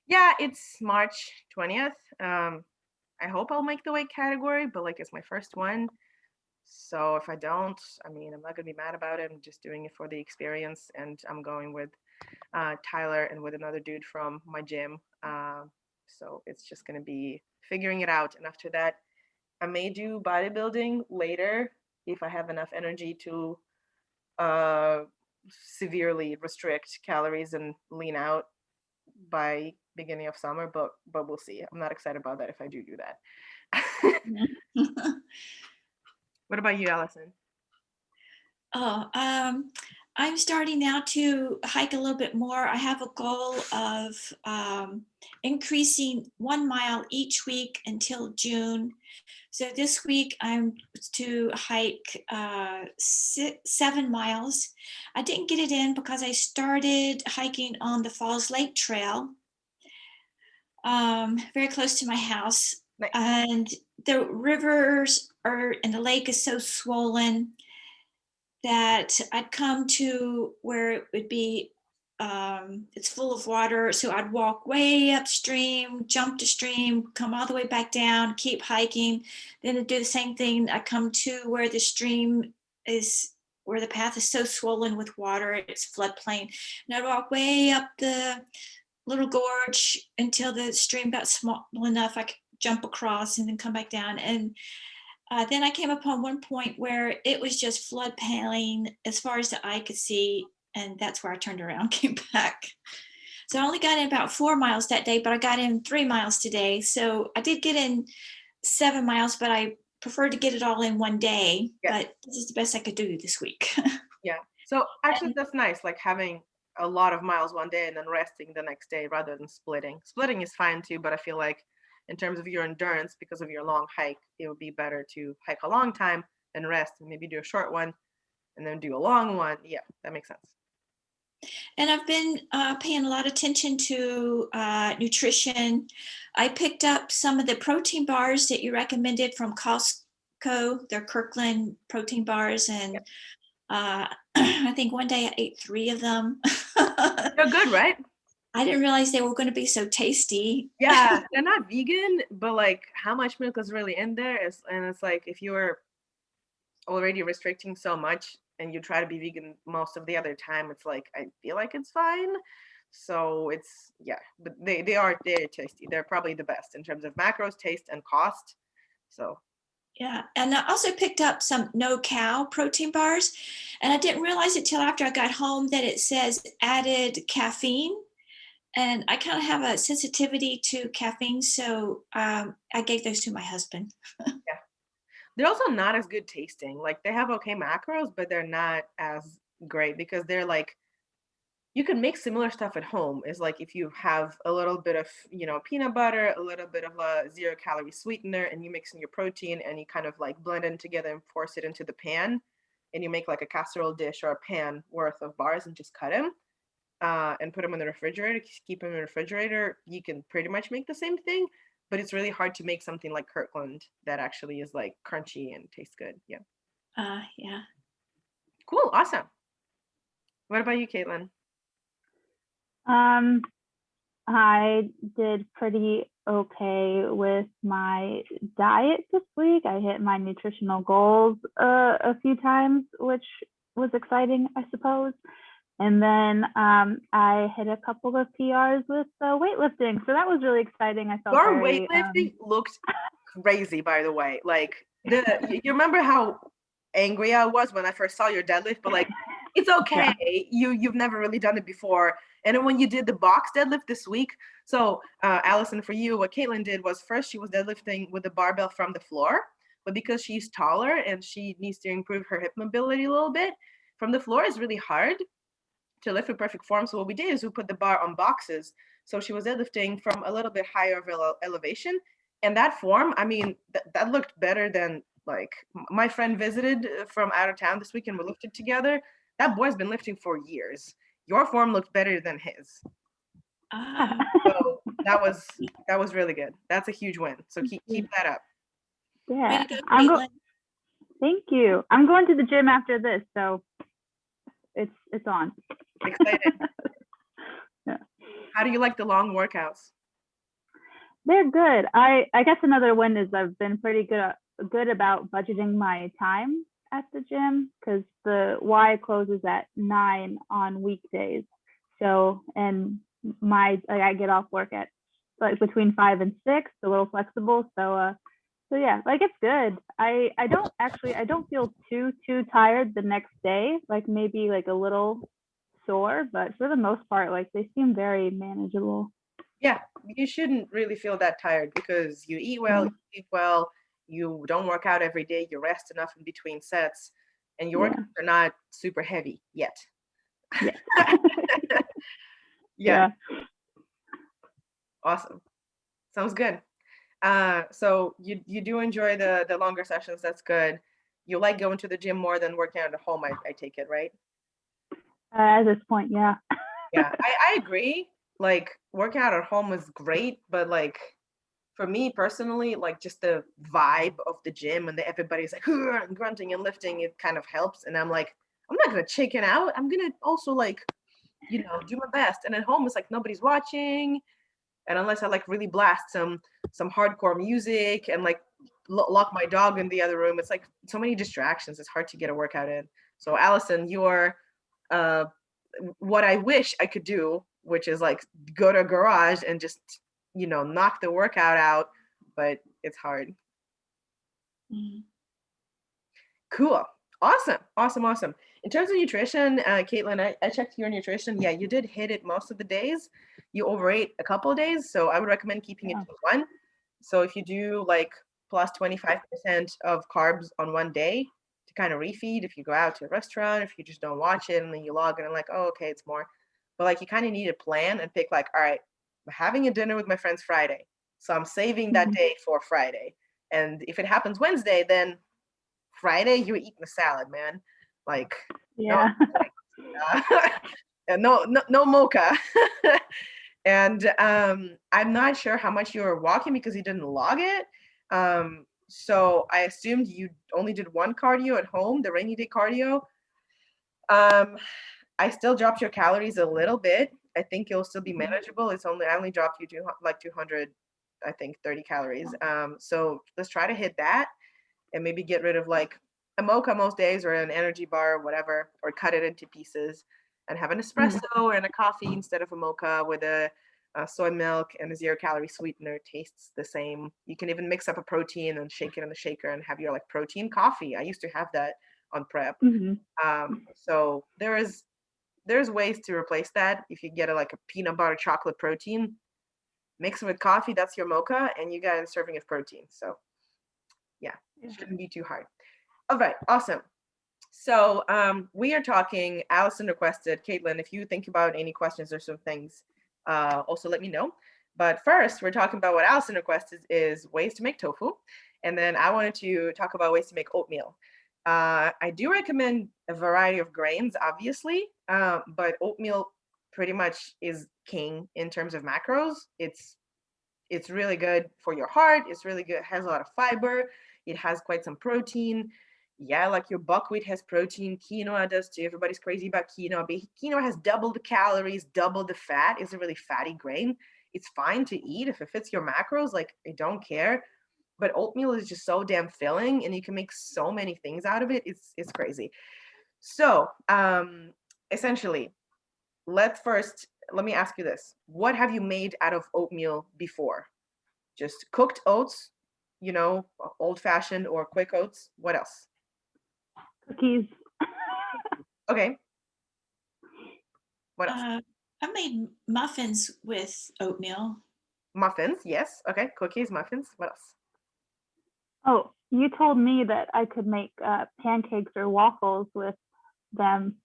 Yeah, it's March 20th. I hope I'll make the weight category, but like it's my first one. So if I don't, I mean, I'm not gonna be mad about it. I'm just doing it for the experience, and I'm going with Tyler and with another dude from my gym. So it's just gonna be figuring it out, and after that, I may do bodybuilding later if I have enough energy to uh, severely restrict calories and lean out by beginning of summer. But we'll see. I'm not excited about that if I do that. What about you, Allison? Oh, I'm starting now to hike a little bit more. I have a goal of increasing 1 mile each week until June. So this week I'm to hike 7 miles. I didn't get it in because I started hiking on the Falls Lake Trail, very close to my house. Nice. And the rivers are, and the lake is so swollen that I'd come to where it would be, it's full of water. So I'd walk way upstream, jump to stream, come all the way back down, keep hiking. Then I'd do the same thing. I come to where the stream is, where the path is so swollen with water, it's floodplain. And I'd walk way up the little gorge until the stream got small enough I could jump across and then come back down. And then I came upon one point where it was just floodplain as far as the eye could see, and that's where I turned around, came back. So I only got in about 4 miles that day, but I got in 3 miles today. So I did get in 7 miles, but I preferred to get it all in one day. Yes. But this is the best I could do this week. Yeah. So actually, And that's nice. Like having a lot of miles one day and then resting the next day rather than splitting. Splitting is fine too, but I feel like in terms of your endurance, because of your long hike, it would be better to hike a long time and rest and maybe do a short one and then do a long one. Yeah, that makes sense. I've been paying a lot of attention to nutrition. I picked up some of the protein bars that you recommended from Costco. They're Kirkland protein bars, Yeah. and I think one day I ate 3 of them. They're good, right? I didn't realize they were going to be so tasty. Yeah, they're not vegan, but like how much milk is really in there is, and it's like if you're already restricting so much and you try to be vegan most of the other time, it's like I feel like it's fine. So it's yeah, but they're tasty. They're probably the best in terms of macros, taste, and cost. So Yeah, and I also picked up some no cow protein bars, and I didn't realize it till after I got home that it says added caffeine. And I kind of have a sensitivity to caffeine, so I gave those to my husband. yeah, they're also not as good tasting. Like they have okay macros, but they're not as great because they're like you can make similar stuff at home. Is like if you have a little bit of peanut butter, a little bit of a 0 calorie sweetener, and you mix in your protein and you kind of like blend them together and force it into the pan, and you make like a casserole dish or a pan worth of bars and just cut them and put them in the refrigerator. Keep them in the refrigerator. You can pretty much make the same thing, but it's really hard to make something like Kirkland that actually is like crunchy and tastes good. Yeah. Yeah. Cool. Awesome. What about you, Caitlin? Um, I did pretty okay with my diet this week. I hit my nutritional goals a few times, which was exciting, I suppose. And then I hit a couple of PRs with weightlifting, so that was really exciting. I felt Your very weightlifting looked crazy, by the way. Like you remember how angry I was when I first saw your deadlift, but like it's yeah. okay. You've never really done it before. And then when you did the box deadlift this week, so Allison, for you, what Caitlin did was first she was deadlifting with the barbell from the floor, but because she's taller and she needs to improve her hip mobility a little bit, from the floor is really hard to lift with perfect form. So what we did is we put the bar on boxes. So she was deadlifting from a little bit higher of elevation. And that form, I mean, that looked better than like my friend visited from out of town this week and we lifted together. That boy's been lifting for years. Your form looked better than his. Uh, So that was really good. That's a huge win. So keep that up. Way Yeah. to go, Caitlin. Thank you. I'm going to the gym after this, so it's on. Excited. Yeah. How do you like the long workouts? They're good. I guess another win is I've been pretty good about budgeting my time at the gym, because the Y closes at 9 on weekdays. So, and I get off work at like between 5 and 6, a little flexible. So yeah, like it's good. I don't feel too tired the next day, like maybe like a little sore, but for the most part, like they seem very manageable. Yeah, you shouldn't really feel that tired because you eat well, you sleep well, you don't work out every day, you rest enough in between sets, and your Yeah. workouts are not super heavy yet. Yeah. Yeah, Yeah. awesome. Sounds good. So you do enjoy the longer sessions. That's good. You like going to the gym more than working out at home, I take it, right? At this point, yeah. Yeah, I agree. Like working out at home is great, but like for me personally, like just the vibe of the gym and everybody's like and grunting and lifting, it kind of helps. And I'm like, I'm not gonna chicken out. I'm gonna also like, do my best. And at home, it's like nobody's watching, and unless I like really blast some hardcore music and like lock my dog in the other room, it's like so many distractions. It's hard to get a workout in. So Allison, you're uh, what I wish I could do, which is like go to a garage and just knock the workout out, but it's hard. Mm. Cool. Awesome. In terms of nutrition, Caitlin, I checked your nutrition. Yeah, you did hit it most of the days. You overate a couple of days, so I would recommend keeping it to one. So if you do like plus 25% of carbs on one day to kind of refeed, if you go out to a restaurant, if you just don't watch it and then you log in and like, oh, okay, it's more. But like you kind of need a plan and pick like, all right, I'm having a dinner with my friends Friday. So I'm saving that day for Friday. And if it happens Wednesday, then Friday you're eating a salad, man. Like Yeah. no mocha. And I'm not sure how much you were walking because you didn't log it. So I assumed you only did one cardio at home, the rainy day cardio. I still dropped your calories a little bit. I think it'll still be manageable. I only dropped you to like 200, I think 30 calories. So let's try to hit that and maybe get rid of like a mocha most days or an energy bar or whatever, or cut it into pieces and have an espresso and a coffee instead of a mocha with a soy milk and a 0-calorie sweetener. It tastes the same. You can even mix up a protein and shake it in the shaker and have your like protein coffee. I used to have that on prep. So there's ways to replace that. If you get like a peanut butter chocolate protein, mix it with coffee, that's your mocha, and you got a serving of protein. So yeah, shouldn't be too hard. All right, awesome. So we are talking, Allison requested, Caitlin, if you think about any questions or some things, also let me know. But first, we're talking about what Allison requested is ways to make tofu. And then I wanted to talk about ways to make oatmeal. I do recommend a variety of grains, obviously, but oatmeal pretty much is king in terms of macros. It's really good for your heart. It's really good. It has a lot of fiber. It has quite some protein. Yeah, like your buckwheat has protein. Quinoa does too. Everybody's crazy about quinoa. But quinoa has double the calories, double the fat. It's a really fatty grain. It's fine to eat if it fits your macros. Like, I don't care. But oatmeal is just so damn filling, and you can make so many things out of it. It's crazy. So, essentially, let me ask you this. What have you made out of oatmeal before? Just cooked oats, old fashioned or quick oats. What else? Cookies. Okay. What else? I made muffins with oatmeal. Muffins, yes. Okay. Cookies, muffins. What else? Oh, you told me that I could make pancakes or waffles with them.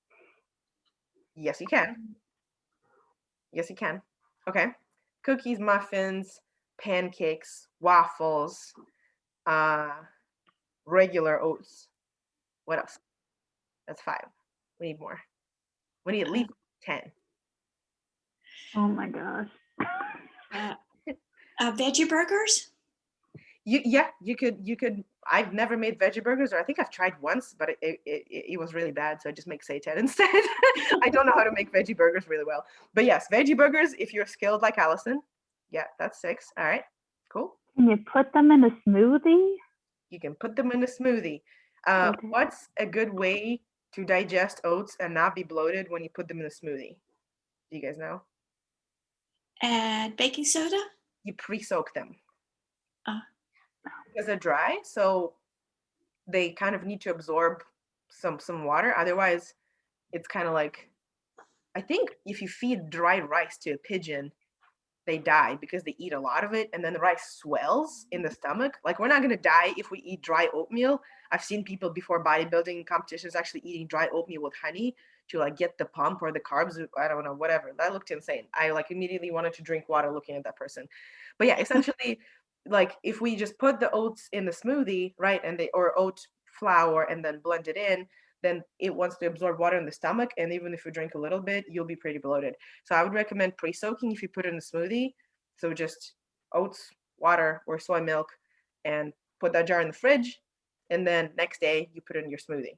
Yes, you can. Yes, you can. Okay. Cookies, muffins, pancakes, waffles, regular oats. What else? That's 5. We need more. We need at least 10. Oh my gosh. Veggie burgers? You could. I've never made veggie burgers, or I think I've tried once, but it was really bad. So I just make seitan instead. I don't know how to make veggie burgers really well. But yes, veggie burgers, if you're skilled like Allison. Yeah, that's 6. All right. Cool. Can you put them in a smoothie? You can put them in a smoothie. Okay. What's a good way to digest oats and not be bloated when you put them in a smoothie? Do you guys know? And baking soda? You pre-soak them Uh, because they're dry, so they kind of need to absorb some water. Otherwise, it's kind of like, I think if you feed dry rice to a pigeon, they die because they eat a lot of it, and then the rice swells in the stomach. Like, we're not going to die if we eat dry oatmeal. I've seen people before bodybuilding competitions actually eating dry oatmeal with honey to like get the pump or the carbs. I don't know, whatever. That looked insane. I like immediately wanted to drink water looking at that person. But yeah, essentially, like if we just put the oats in the smoothie, right, and they or oat flour and then blend it in, then it wants to absorb water in the stomach, and even if you drink a little bit, you'll be pretty bloated. So I would recommend pre-soaking if you put it in a smoothie. So just oats, water, or soy milk, and put that jar in the fridge, and then next day you put it in your smoothie.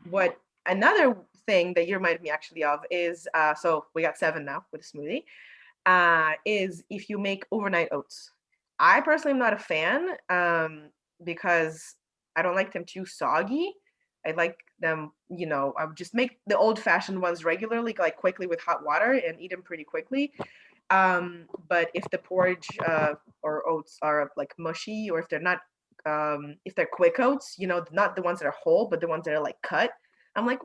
What another thing that you reminded me actually of is so we got 7 now with a smoothie. Is if you make overnight oats. I personally am not a fan because I don't like them too soggy. I like them, I would just make the old fashioned ones regularly, like quickly with hot water and eat them pretty quickly. But if the porridge or oats are like mushy, or if they're not, if they're quick oats, not the ones that are whole, but the ones that are like cut, I'm like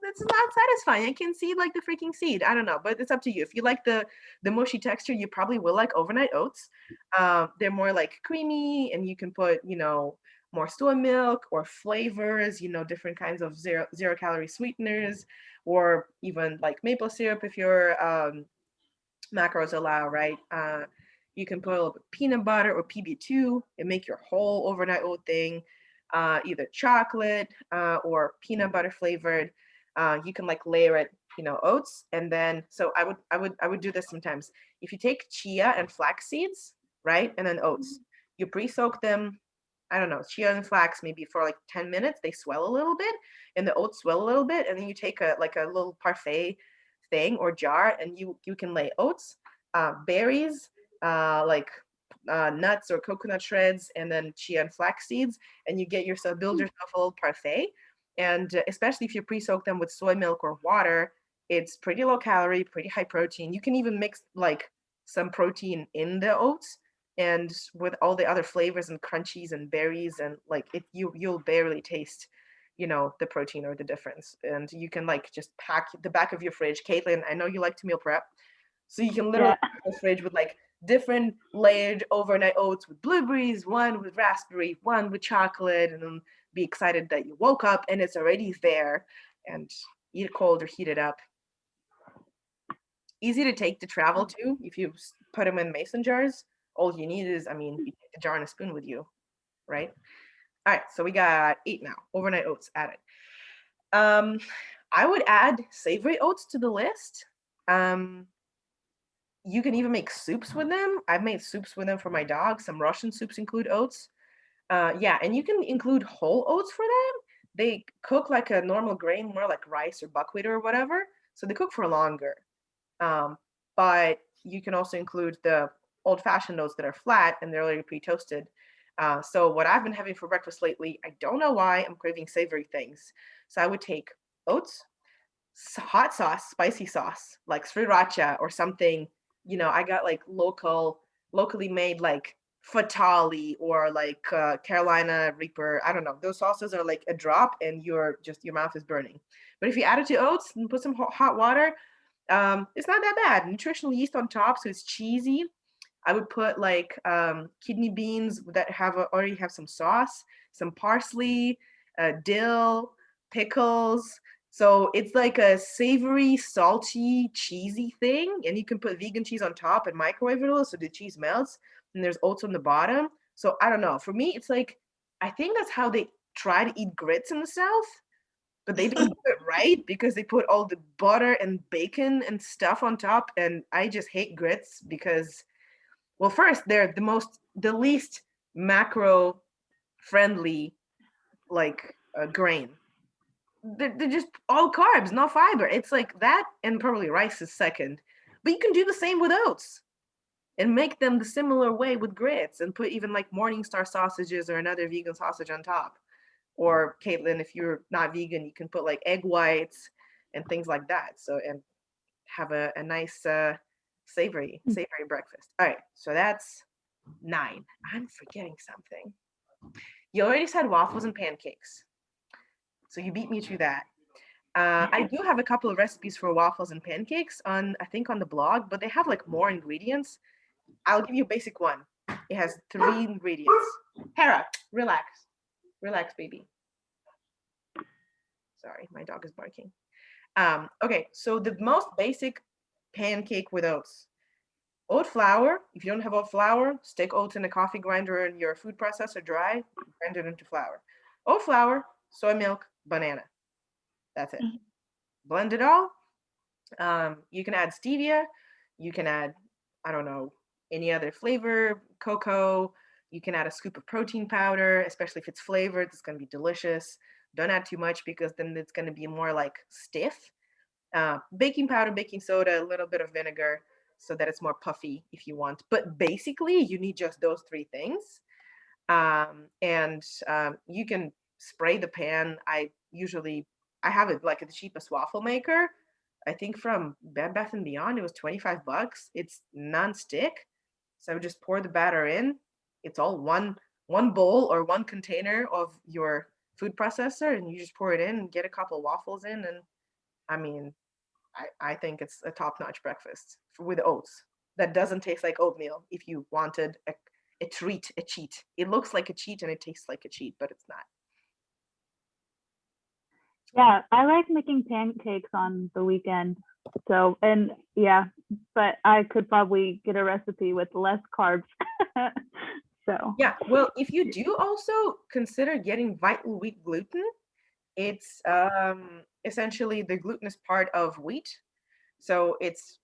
that's not satisfying. I can see like the freaking seed. I don't know, but it's up to you. If you like the mushy texture, you probably will like overnight oats. They're more like creamy, and you can put more soy milk or flavors, different kinds of zero calorie sweeteners, or even like maple syrup if your macros allow, right? You can put a little bit of peanut butter or PB2 and make your whole overnight oat thing, either chocolate or peanut butter flavored. You can like layer it, oats, and then so I would do this sometimes. If you take chia and flax seeds, right, and then oats, you pre-soak them. I don't know, chia and flax maybe for like 10 minutes. They swell a little bit, and the oats swell a little bit, and then you take a little parfait thing or jar, and you can lay oats, berries, like nuts or coconut shreds, and then chia and flax seeds, and you build yourself a little parfait. And especially if you pre-soak them with soy milk or water, it's pretty low calorie, pretty high protein. You can even mix like some protein in the oats, and with all the other flavors and crunchies and berries, and like you'll barely taste the protein or the difference. And you can like just pack the back of your fridge. Caitlin, I know you like to meal prep, so you can literally Yeah. pack the fridge with like different layered overnight oats with blueberries, one with raspberry, one with chocolate, and then be excited that you woke up and it's already there, and eat it cold or heat it up. Easy to take to travel to if you put them in mason jars. All you need is, you take the jar and a spoon with you, right? All right, so we got 8 now. Overnight oats added. I would add savory oats to the list. You can even make soups with them. I've made soups with them for my dog. Some Russian soups include oats. Yeah, and you can include whole oats for them. They cook like a normal grain, more like rice or buckwheat or whatever. So they cook for longer. But you can also include the old-fashioned oats that are flat and they're already pre-toasted. So what I've been having for breakfast lately, I don't know why I'm craving savory things. So I would take oats, hot sauce, spicy sauce, like sriracha or something. I got like locally made like fatali or like Carolina Reaper. I don't know. Those sauces are like a drop, and your mouth is burning. But if you add it to oats and put some hot water, it's not that bad. Nutritional yeast on top, so it's cheesy. I would put like kidney beans that already have some sauce, some parsley, dill, pickles. So it's like a savory, salty, cheesy thing, and you can put vegan cheese on top and microwave it a little so the cheese melts. And there's oats on the bottom. So I don't know. For me, it's like I think that's how they try to eat grits in the South, but they don't do it right because they put all the butter and bacon and stuff on top. And I just hate grits because, well, first, they're the least macro friendly, like grain. They're just all carbs, no fiber. It's like that, and probably rice is second. But you can do the same with oats. and make them the similar way with grits and put even like Morningstar sausages or another vegan sausage on top. Or Caitlin, if you're not vegan, you can put like egg whites and things like that. So, and have a nice savory breakfast. All right, so that's 9. I'm forgetting something. You already said waffles and pancakes, so you beat me to that. I do have a couple of recipes for waffles and pancakes on, I think, on the blog, but they have like more ingredients. I'll give you a basic one. It has 3 ingredients. Hera, relax, baby. Sorry, my dog is barking. Okay, so the most basic pancake with oats. Oat flour. If you don't have oat flour, stick oats in a coffee grinder in your food processor dry, grind it into flour. Oat flour, soy milk, banana. That's it. Mhm. Blend it all. You can add stevia. You can add, I don't know, any other flavor, cocoa. You can add a scoop of protein powder, especially if it's flavored. It's going to be delicious. Don't add too much because then it's going to be more like stiff. Baking powder, baking soda, a little bit of vinegar so that it's more puffy if you want. But basically, you need just those 3 things. And you can spray the pan. I have it like at the cheapest waffle maker. I think from Bed Bath and Beyond, it was $25. It's non-stick. So I would just pour the batter in. It's all one bowl or one container of your food processor, and you just pour it in and get a couple waffles in. And I mean, I think it's a top-notch breakfast with oats that doesn't taste like oatmeal if you wanted a treat, a cheat. It looks like a cheat and it tastes like a cheat, but it's not. Yeah, I like making pancakes on the weekend. So, and yeah, but I could probably get a recipe with less carbs. So, Yeah, well, if you do also consider getting vital wheat gluten, it's essentially the glutinous part of wheat. So it's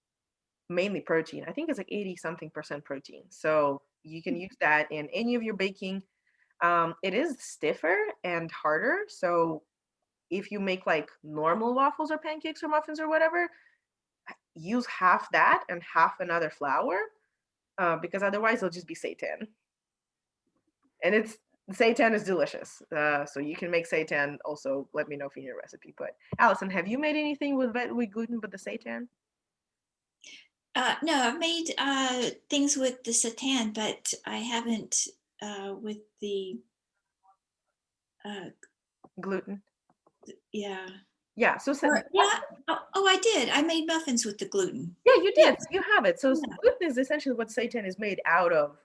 mainly protein. I think it's like 80 something percent protein. So you can use that in any of your baking. It is stiffer and harder. So if you make like normal waffles or pancakes or muffins or whatever, use half that and half another flour, because otherwise it'll just be seitan. And it's seitan is delicious. So you can make seitan. Also, let me know if you need a recipe. But Allison, have you made anything with gluten but the seitan? No, I've made things with the seitan, but I haven't with the Gluten. yeah. Yeah. So Yeah. Oh, I did. I made muffins with the gluten. yeah, you Yeah. did. So you have it. So Yeah. gluten is essentially what seitan is made out of.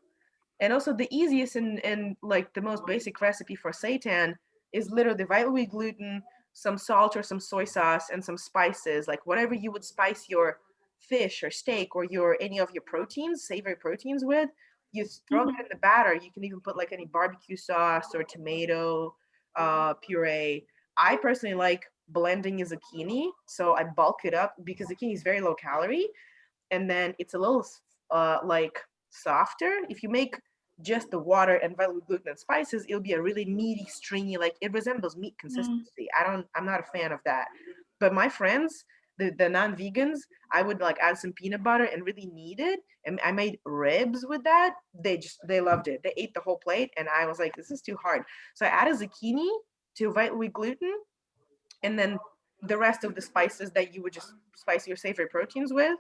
And also the easiest and like the most basic recipe for seitan is literally vital wheat gluten, some salt or some soy sauce, and some spices, like whatever you would spice your fish or steak or your any of your proteins, savory proteins with. You throw that in the batter. You can even put like any barbecue sauce or tomato puree. I personally like blending a zucchini, so I bulk it up because zucchini is very low calorie, and then it's a little like softer. If you make just the water and vital gluten and spices, it'll be a really meaty, stringy, like it resembles meat consistency. I'm not a fan of that. But my friends, the non-vegans, I would like add some peanut butter and really knead it. And I made ribs with that. They loved it. They ate the whole plate, and I was like, this is too hard. So I added zucchini to vital wheat gluten, and then the rest of the spices that you would just spice your savory proteins with,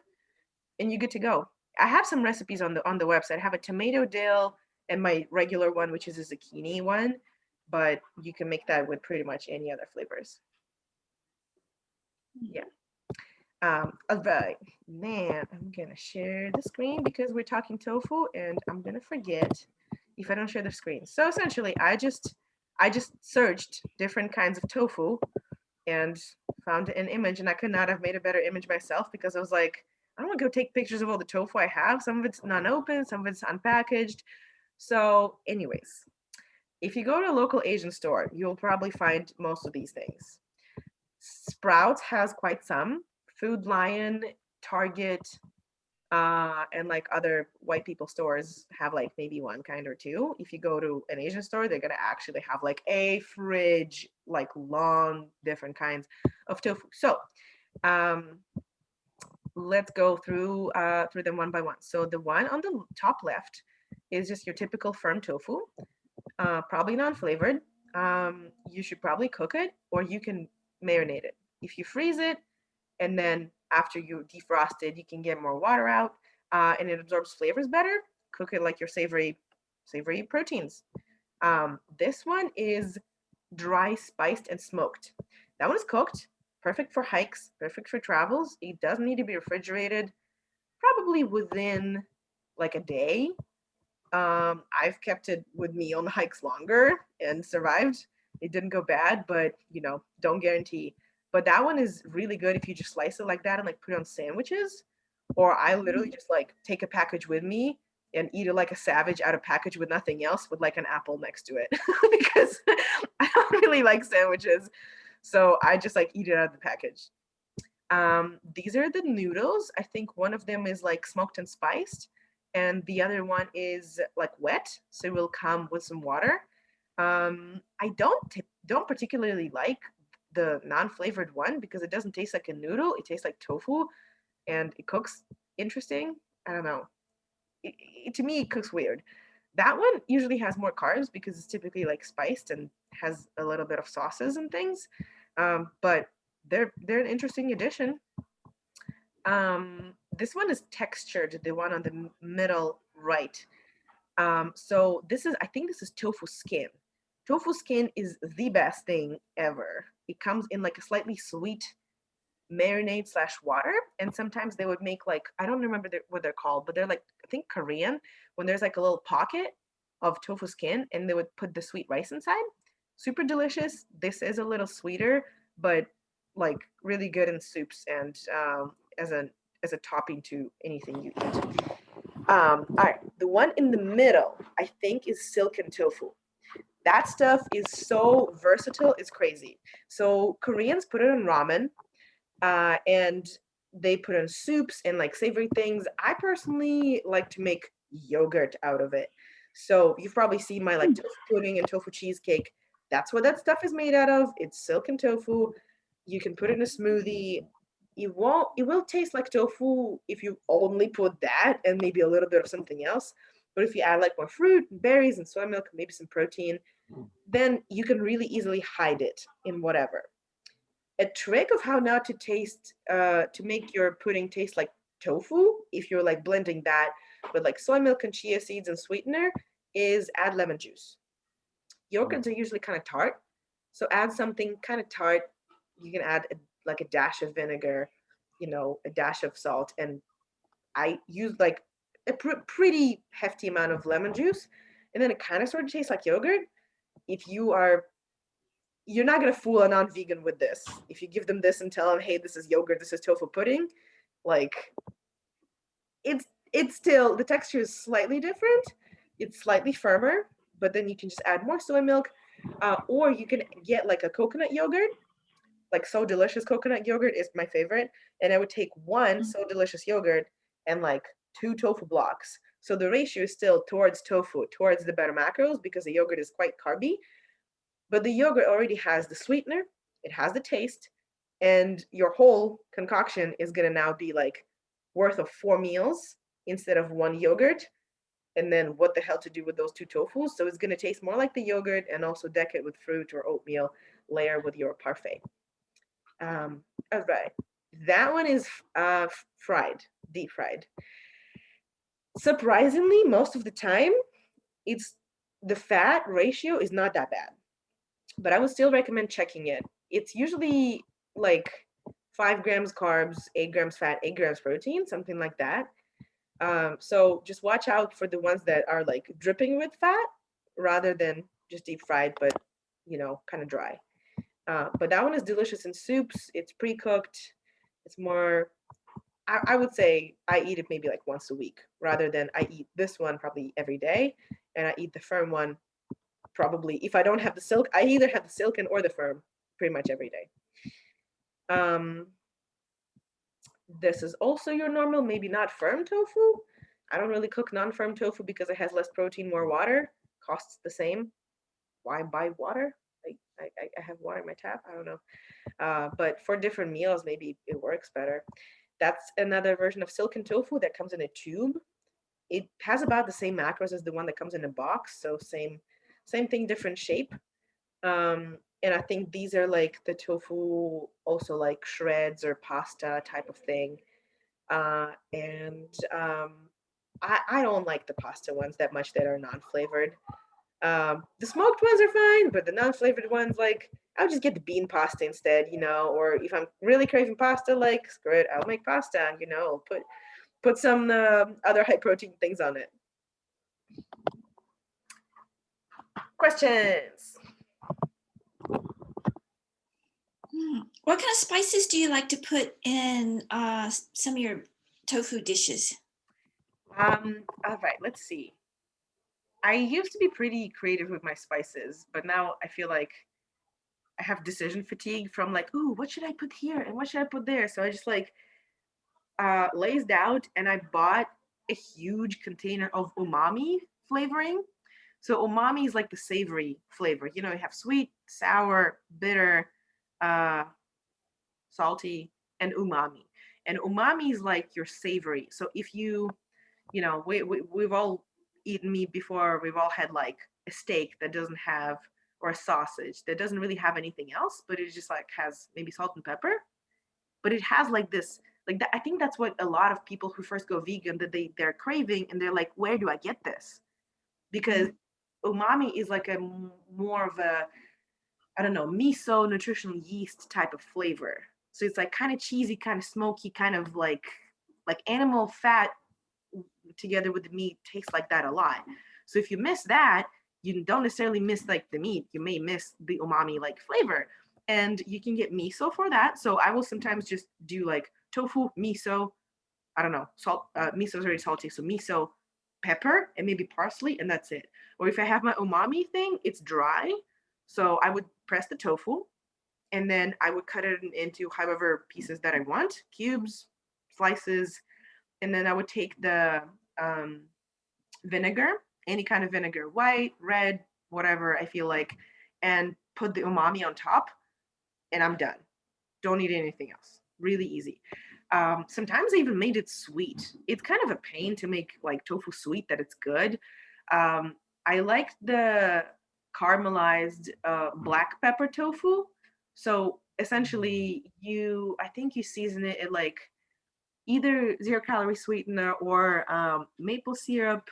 and you're good to go. I have some recipes on the website. I have a tomato dill and my regular one, which is a zucchini one, but you can make that with pretty much any other flavors. Yeah. All right, man, I'm gonna share the screen because we're talking tofu, and I'm gonna forget if I don't share the screen. So essentially, I just searched different kinds of tofu and found an image, and I could not have made a better image myself because I was like, I don't want to go take pictures of all the tofu I have. Some of it's non-open, some of it's unpackaged. So anyways, if you go to a local Asian store, you'll probably find most of these things. Sprouts has quite some. Food Lion, Target, and like other white people stores have like maybe one kind or two. If you go to an Asian store, they're gonna actually have like a fridge, like long different kinds of tofu. So let's go through them one by one. So the one on the top left is just your typical firm tofu, probably non-flavored. You should probably cook it, or you can marinate it. If you freeze it, and then after you defrost it, you can get more water out, and it absorbs flavors better. Cook it like your savory proteins. This one is dry, spiced, and smoked. That one is cooked, perfect for hikes, perfect for travels. It doesn't need to be refrigerated, probably within like a day. I've kept it with me on the hikes longer and survived. It didn't go bad, but don't guarantee. But that one is really good if you just slice it like that and like put it on sandwiches. Or I literally just like take a package with me and eat it like a savage out of package with nothing else, with like an apple next to it because I don't really like sandwiches. So I just like eat it out of the package. These are the noodles. I think one of them is like smoked and spiced, and the other one is like wet, so it will come with some water. I don't particularly like the non-flavored one because it doesn't taste like a noodle. It tastes like tofu, and it cooks interesting. I don't know. To me, it cooks weird. That one usually has more carbs because it's typically like spiced and has a little bit of sauces and things. But they're an interesting addition. This one is textured, the one on the middle right. So I think this is tofu skin. Tofu skin is the best thing ever. It comes in like a slightly sweet marinade slash water, and sometimes they would make like, I don't remember what they're called, but they're like, I think Korean, when there's like a little pocket of tofu skin and they would put the sweet rice inside. Super delicious. This is a little sweeter, but like really good in soups and as a topping to anything you eat. All right, the one in the middle I think is silken tofu. That stuff is so versatile, it's crazy. So Koreans put it in ramen, and they put in soups and like savory things. I personally like to make yogurt out of it. So you've probably seen my like tofu pudding and tofu cheesecake. That's what that stuff is made out of. It's silken tofu. You can put it in a smoothie. It will taste like tofu if you only put that and maybe a little bit of something else. But if you add like more fruit, berries, and soy milk, maybe some protein, then you can really easily hide it in whatever. A trick of how not to taste to make your pudding taste like tofu, if you're like blending that with like soy milk and chia seeds and sweetener, is add lemon juice. Yogurts are usually kind of tart, so add something kind of tart. You can add like a dash of vinegar, a dash of salt, and I use like a pretty hefty amount of lemon juice, and then it kind of sort of tastes like yogurt. If you're not gonna fool a non-vegan with this. If you give them this and tell them, hey, this is yogurt, this is tofu pudding, like it's still, the texture is slightly different. It's slightly firmer, but then you can just add more soy milk, or you can get like a coconut yogurt. Like So Delicious coconut yogurt is my favorite, and I would take one So Delicious yogurt and like 2 tofu blocks. So the ratio is still towards tofu, towards the better macros, because the yogurt is quite carby. But the yogurt already has the sweetener, it has the taste, and your whole concoction is gonna now be like worth of 4 meals instead of 1 yogurt. And then what the hell to do with those 2 tofus? So it's gonna taste more like the yogurt and also deck it with fruit or oatmeal, layer with your parfait. All right, that one is fried, deep fried. Surprisingly, most of the time, it's the fat ratio is not that bad, but I would still recommend checking it. It's usually like 5 grams carbs, 8 grams fat, 8 grams protein, something like that. So just watch out for the ones that are like dripping with fat rather than just deep fried, but kind of dry. But that one is delicious in soups. It's pre-cooked. It's more, I would say I eat it maybe like once a week rather than I eat this one probably every day. And I eat the firm one probably, if I don't have the silk, I either have the silken or the firm pretty much every day. This is also your normal, maybe not firm tofu. I don't really cook non-firm tofu because it has less protein, more water, costs the same. Why buy water? I have water in my tap. I don't know. But for different meals, maybe it works better. That's another version of silken tofu that comes in a tube. It has about the same macros as the one that comes in a box, so same thing, different shape. And I think these are like the tofu, also like shreds or pasta type of thing. And I don't like the pasta ones that much that are non-flavored. The smoked ones are fine, but the non-flavored ones, like, I'll just get the bean pasta instead, you know. Or if I'm really craving pasta, like, screw it, I'll make pasta, you know. I'll put some other high protein things on it. Questions? What kind of spices do you like to put in some of your tofu dishes? All right, let's see. I used to be pretty creative with my spices, but now I feel like I have decision fatigue from like, ooh, what should I put here and what should I put there? So I just like lazed out and I bought a huge container of umami flavoring. So umami is like the savory flavor. You know, you have sweet, sour, bitter, uh, salty, and umami. And umami is like your savory. So if you know, we've all eaten meat before. We've all had like a steak that doesn't have, or a sausage that doesn't really have anything else, but it just like has maybe salt and pepper. But it has like this, like that. I think that's what a lot of people who first go vegan, that they're craving, and they're like, where do I get this? Because umami is like a more of a, I don't know, miso nutritional yeast type of flavor. So it's like kind of cheesy, kind of smoky, kind of like animal fat together with the meat tastes like that a lot. So if you miss that, you don't necessarily miss like the meat. You may miss the umami like flavor. And you can get miso for that. So I will sometimes just do like tofu, miso, I don't know, salt, miso is already salty. So miso, pepper, and maybe parsley, and that's it. Or if I have my umami thing, it's dry. So I would press the tofu and then I would cut it into however pieces that I want, cubes, slices, and then I would take the um, vinegar, any kind of vinegar, white, red, whatever I feel like, and put the umami on top, and I'm done. Don't need anything else. Really easy. Sometimes I even made it sweet. It's kind of a pain to make like tofu sweet that it's good. I like the caramelized black pepper tofu. So essentially, I think you season it at like either 0 calorie sweetener or maple syrup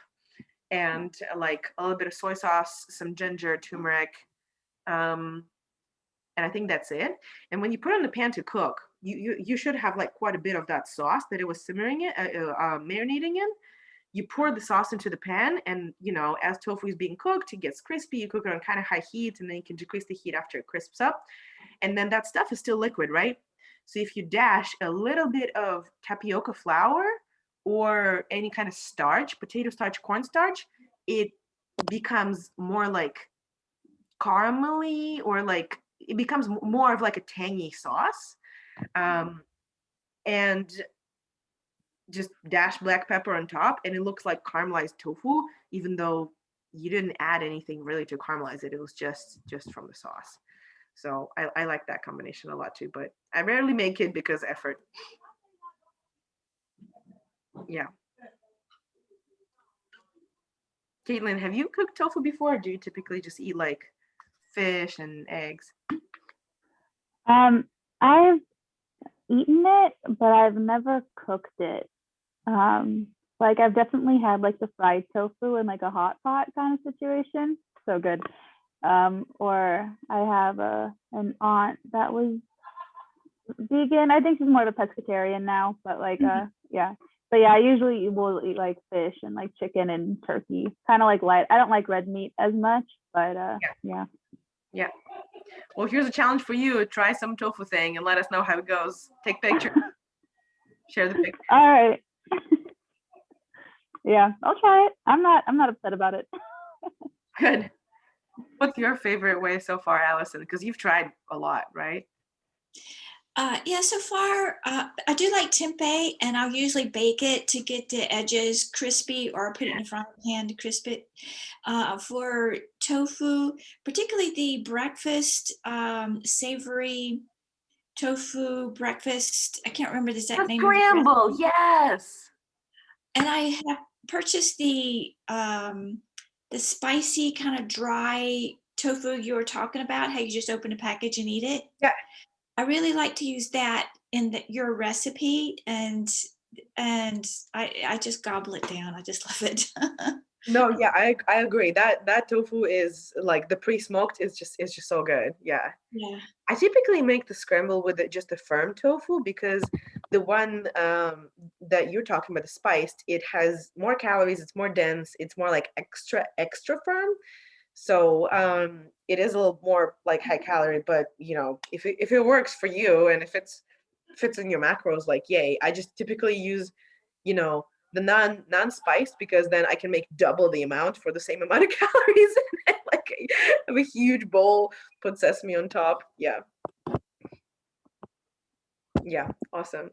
and like a little bit of soy sauce, some ginger, turmeric, um, and I think that's it. And when you put it in the pan to cook, you should have like quite a bit of that sauce that it was simmering it, marinating in. You pour the sauce into the pan, and you know, as tofu is being cooked, it gets crispy. You cook it on kind of high heat, and then you can decrease the heat after it crisps up. And then that stuff is still liquid, right? So if you dash a little bit of tapioca flour or any kind of starch, potato starch, cornstarch, it becomes more like caramelly, or like it becomes more of like a tangy sauce. And just dash black pepper on top, and it looks like caramelized tofu, even though you didn't add anything really to caramelize it. It was just from the sauce. So I like that combination a lot too, but I rarely make it because effort. Yeah. Caitlin, have you cooked tofu before, or do you typically just eat like fish and eggs? I've eaten it, but I've never cooked it. Like I've definitely had like the fried tofu in like a hot pot kind of situation. So good. Or I have an aunt that was vegan. I think she's more of a pescatarian now, but like yeah. But yeah, I usually will eat like fish and like chicken and turkey. Kind of like light. I don't like red meat as much, but yeah. Yeah. Well, here's a challenge for you. Try some tofu thing and let us know how it goes. Take pictures. Share the picture. All right. Yeah, I'll try it. I'm not upset about it. Good. What's your favorite way so far, Allison? Because you've tried a lot, right? Yeah, so far, I do like tempeh, and I'll usually bake it to get the edges crispy, or put it in front of the pan to crisp it. For tofu, particularly the breakfast savory tofu breakfast. I can't remember the exact The name of the scramble, recipe. yes. And I have purchased the spicy kind of dry tofu you were talking about, how you just open a package and eat it. Yeah. I really like to use that in your recipe, and I just gobble it down. I just love it. No, yeah, I agree. That tofu is like the pre-smoked is just so good. Yeah. Yeah. I typically make the scramble with just the firm tofu because the one that you're talking about, the spiced, it has more calories, it's more dense, it's more like extra firm. So it is a little more like high calorie, but if it works for you and if it's fits in your macros, like yay. I just typically use, the non-spiced because then I can make double the amount for the same amount of calories. And like have a huge bowl, put sesame on top. Yeah. Yeah, awesome.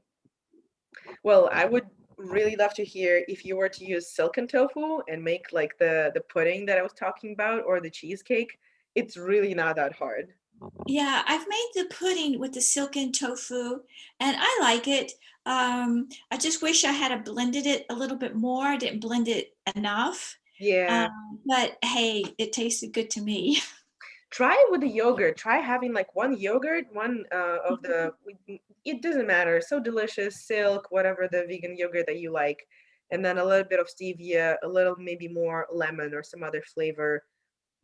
Well, I would really love to hear if you were to use silken tofu and make like the pudding that I was talking about or the cheesecake. It's really not that hard. Yeah, I've made the pudding with the silken tofu, and I like it. I just wish I had blended it a little bit more. I didn't blend it enough. Yeah. But hey, it tasted good to me. Try it with the yogurt. Try having like one yogurt, one of the, it doesn't matter. So delicious, silk, whatever the vegan yogurt that you like. And then a little bit of stevia, a little maybe more lemon or some other flavor,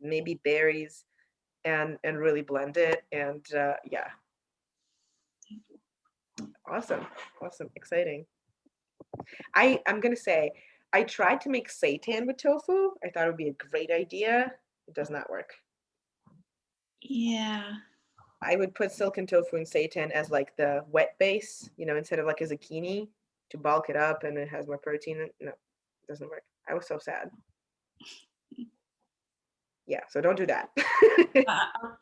maybe berries, and really blend it. And yeah, awesome, awesome, exciting. I'm gonna say I tried to make seitan with tofu. I thought it would be a great idea. It does not work. Yeah. I would put silken tofu and seitan as like the wet base, instead of like a zucchini to bulk it up and it has more protein. No, it doesn't work. I was so sad. Yeah, so don't do that.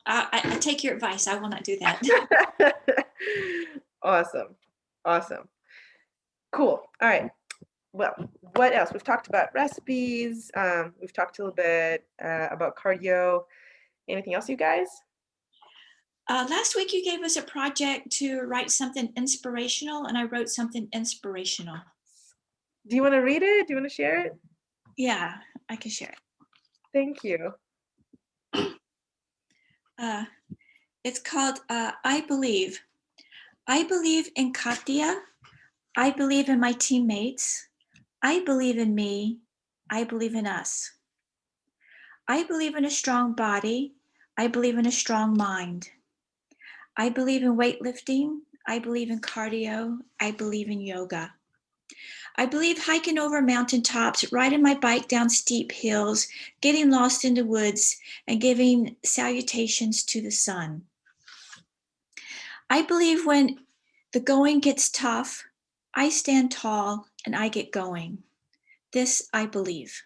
I take your advice. I will not do that. Awesome. Awesome. Cool. All right. Well, what else? We've talked about recipes. We've talked a little bit about cardio. Anything else, you guys? Last week you gave us a project to write something inspirational, and I wrote something inspirational. Do you want to read it? Do you want to share it? Yeah, I can share it. Thank you. It's called I Believe. I believe in Katya. I believe in my teammates. I believe in me. I believe in us. I believe in a strong body. I believe in a strong mind. I believe in weightlifting. I believe in cardio. I believe in yoga. I believe hiking over mountaintops, riding my bike down steep hills, getting lost in the woods, and giving salutations to the sun. I believe when the going gets tough, I stand tall and I get going. This I believe.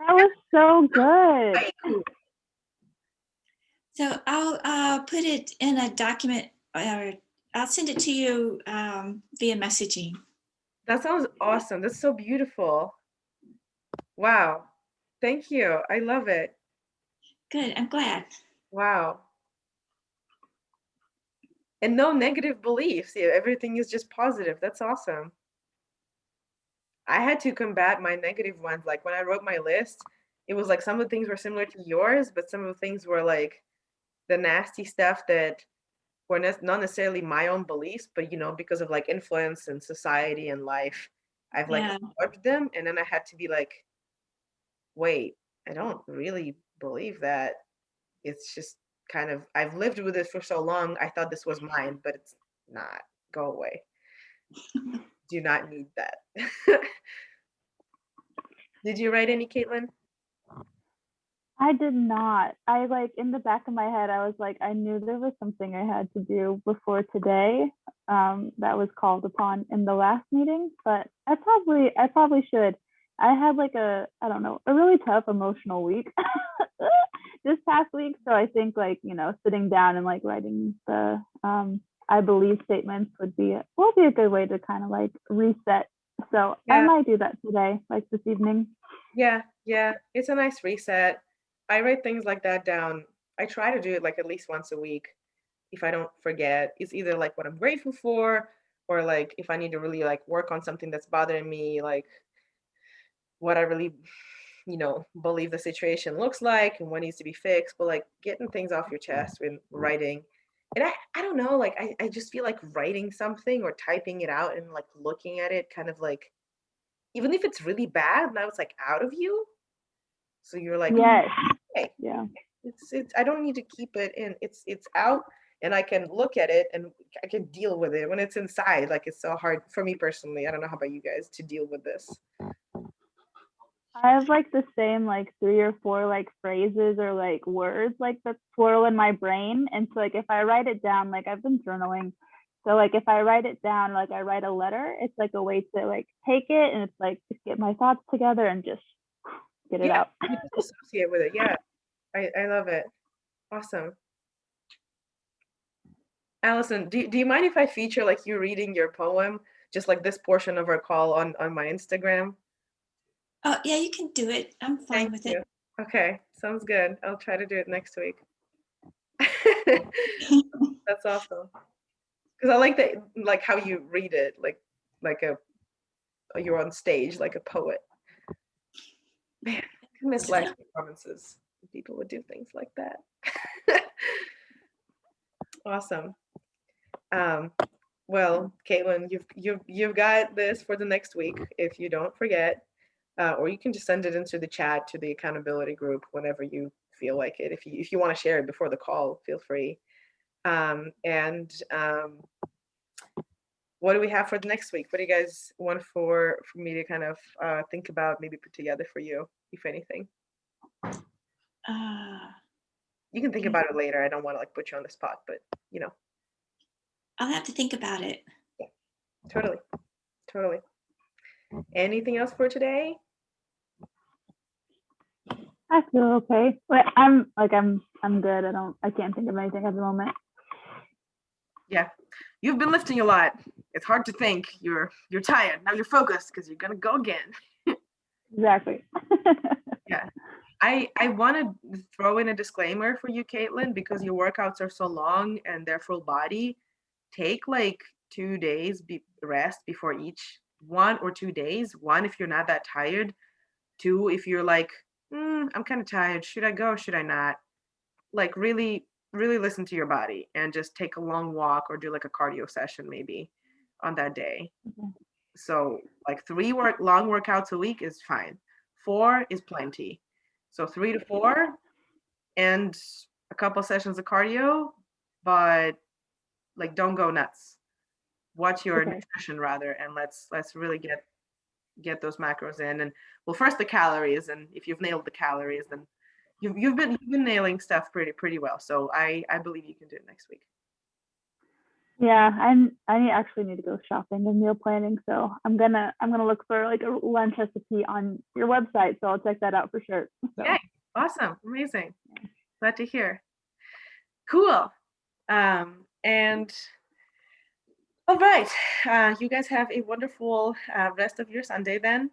That was so good. So I'll put it in a document, or I'll send it to you via messaging. That sounds awesome. That's so beautiful. Wow. Thank you. I love it. Good, I'm glad. Wow. And no negative beliefs. Yeah, everything is just positive. That's awesome. I had to combat my negative ones. Like when I wrote my list, it was like some of the things were similar to yours, but some of the things were like the nasty stuff that were not necessarily my own beliefs, but because of like influence and society and life, I've like Yeah. absorbed them. And then I had to be like, wait, I don't really believe that. It's just kind of, I've lived with it for so long. I thought this was mine, but it's not. Go away. Do not need that. Did you write any, Caitlin? I did not. I like in the back of my head, I was like, I knew there was something I had to do before today that was called upon in the last meeting, but I probably should. I had like a really tough emotional week this past week. So I think like, sitting down and like writing the I believe statements will be a good way to kind of like reset. So I might do that today, like this evening. Yeah, it's a nice reset. I write things like that down I try to do it like at least once a week. If I don't forget, it's either like what I'm grateful for, or like if I need to really like work on something that's bothering me, like what I really, believe the situation looks like and what needs to be fixed. But like getting things off your chest when writing. And I don't know, like I just feel like writing something or typing it out and like looking at it kind of like, even if it's really bad, now it's like out of you. So you're like, Yes. okay, Yeah. it's I don't need to keep it in. It's out and I can look at it and I can deal with it when it's inside. Like it's so hard for me personally. I don't know how about you guys to deal with this. I have like the same like 3 or 4 like phrases or like words like that swirl in my brain. And so like if I write it down, like I've been journaling. So like if I write it down, like I write a letter, it's like a way to like take it and it's like just get my thoughts together and just get it Yeah, out. you just associate with it. Yeah, I love it. Awesome. Allison, do you mind if I feature like you reading your poem, just like this portion of our call on my Instagram? Oh, yeah, you can do it. I'm fine Thank with you. it. Okay, sounds good. I'll try to do it next week. That's awesome. Because I like that, like how you read it, like you're on stage like a poet. Man, I miss live performances. People would do things like that. Awesome. Well, Caitlin, you've got this for the next week if you don't forget, or you can just send it into the chat to the accountability group whenever you feel like it. If you want to share it before the call, feel free. And what do we have for the next week? What do you guys want for me to kind of think about, maybe put together for you, if anything? You can think about it later. I don't want to like put you on the spot, but I'll have to think about it. yeah, totally. Anything else for today? I feel okay. But I'm good. I can't think of anything at the moment. Yeah, you've been lifting a lot. It's hard to think. You're tired. Now you're focused because you're gonna go again. Exactly. Yeah. I want to throw in a disclaimer for you, Caitlin, because your workouts are so long and they're full body. Take like 2 days rest before each. 1 or 2 days. 1 if you're not that tired. 2 if you're like, I'm kind of tired. Should I go? Should I not? Like really listen to your body and just take a long walk or do like a cardio session maybe on that day. Okay. So like 3 long workouts a week is fine. 4 is plenty. So 3 to 4 and a couple sessions of cardio, but like don't go nuts. Watch your Okay. nutrition rather, and let's really get those macros in. And well, first the calories, and if you've nailed the calories, then you've been nailing stuff pretty well. So I believe you can do it next week. Yeah, I actually need to go shopping and meal planning. So I'm gonna look for like a lunch recipe on your website. So I'll check that out for sure. So. Yay. Awesome. Amazing. Glad to hear. Cool. And all right. You guys have a wonderful rest of your Sunday then.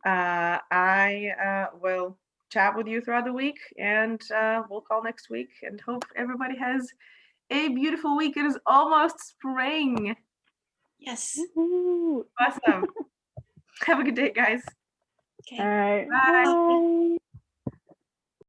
I will chat with you throughout the week, and we'll call next week and hope everybody has a beautiful week. It is almost spring. Yes. Woo-hoo. Awesome. Have a good day, guys. Okay. All right. Bye. Bye.